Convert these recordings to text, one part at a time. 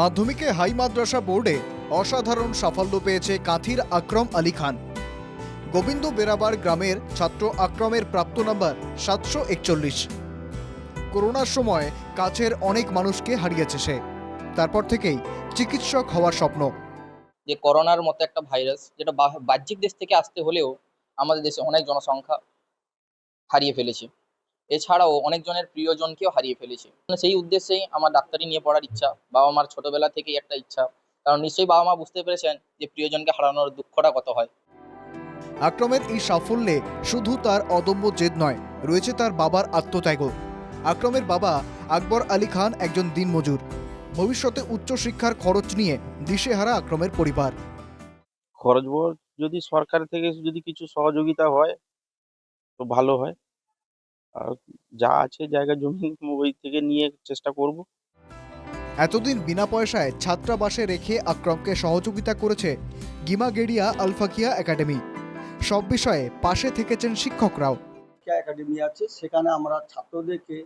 মাধ্যমিকে হাই মাদ্রাসা বোর্ডে অসাধারণ সাফল্য পেয়েছে কাঁথির আকরম আলী খান। গোবিন্দ বেরাবার গ্রামের ছাত্র আকরমের প্রাপ্ত নাম্বার 741। করোনার সময় কাছের অনেক মানুষকে হারিয়েছে সে। তারপর থেকেই চিকিৎসক হওয়ার স্বপ্ন। যে করোনার মতো একটা ভাইরাস, যেটা বাহ্যিক দেশ থেকে আসতে হলেও আমাদের দেশে অনেক জনসংখ্যা হারিয়ে ফেলেছে, এছাড়াও অনেকজনের প্রিয়জনকেও হারিয়ে ফেলেছে। সেই উদ্দেশ্যেই আমার ডাক্তারি নিয়ে পড়ার ইচ্ছা, বাবা মার ছোটবেলা থেকেই একটা ইচ্ছা। কারণ নিশ্চয়ই বাবা মা বুঝতে পেরেছেন যে প্রিয়জনকে হারানোর দুঃখটা কত হয়। আকরমের এই সাফল্যে শুধু তার অদম্য জেদ নয়, রয়েছে তার বাবার আত্মত্যাগও। আকরমের বাবা আকবর আলী খান একজন দিনমজুর। ভবিষ্যতে উচ্চশিক্ষার খরচ নিয়ে দিশেহারা আকরমের পরিবার। খরচ যদি সরকার থেকে যদি কিছু সহযোগিতা হয় তো ভালো হয়। আর যা আছে জায়গা জমি ওই থেকে নিয়ে চেষ্টা করব। এতদিন বিনা পয়সায় ছাত্রাবাসে রেখে আকরমকে সহযোগিতা করেছে গিমাগেড়িয়া আলফাকিয়া একাডেমি। সব বিষয়ে পাশে থেকেছেন শিক্ষকরাও। একাডেমি আছে, সেখানে আমরা ছাত্রদেরকে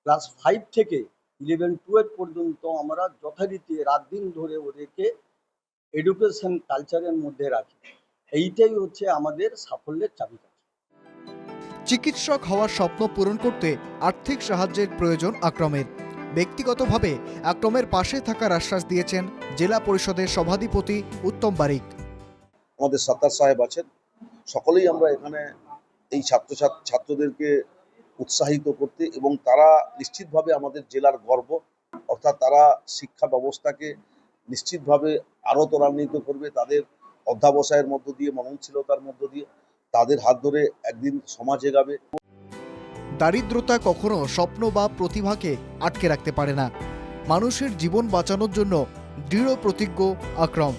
ক্লাস 5 থেকে 11-12 পর্যন্ত আমরা যথারীতি রাত দিন ধরে ওদেরকে এডুকেশন কালচারের মধ্যে রাখি। এইটাই হচ্ছে আমাদের সাফল্যের চাবিকাঠি। চিকিৎসক হওয়ার স্বপ্ন পূরণ করতে আর্থিক সাহায্যের প্রয়োজন আকরমের। ব্যক্তিগতভাবে আকরমের পাশে থাকার আশ্বাস দিয়েছেন জেলা পরিষদের সভাধিপতি উত্তম বারিক। আমাদের সত্তার সাহেব আছেন, সকলেই আমরা এখানে এই ছাত্রদেরকে উৎসাহিত করতে, এবং তারা নিশ্চিতভাবে আমাদের জেলার গর্ব। অর্থাৎ তারা শিক্ষা ব্যবস্থাকে নিশ্চিতভাবে আরও ত্বরান্বিত করবে, তাদের অধ্যাবসায়ের মধ্য দিয়ে, মননশীলতার মধ্য দিয়ে তাদের হাত ধরে একদিন সমাজ এগাবে। দারিদ্রতা কখনো স্বপ্ন বা প্রতিভাকে আটকে রাখতে পারে না। মানুষের জীবন বাঁচানোর জন্য দৃঢ় প্রতিজ্ঞ আকরম।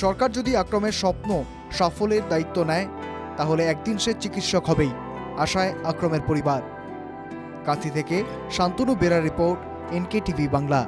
সরকার যদি আকরমের স্বপ্ন সাফল্যের দায়িত্ব নেয়, তাহলে একদিন সে চিকিৎসক হবেই, আশায় আকরমের পরিবার। কাঁথি থেকে শান্তনু বেরা রিপোর্ট, NKTV বাংলা।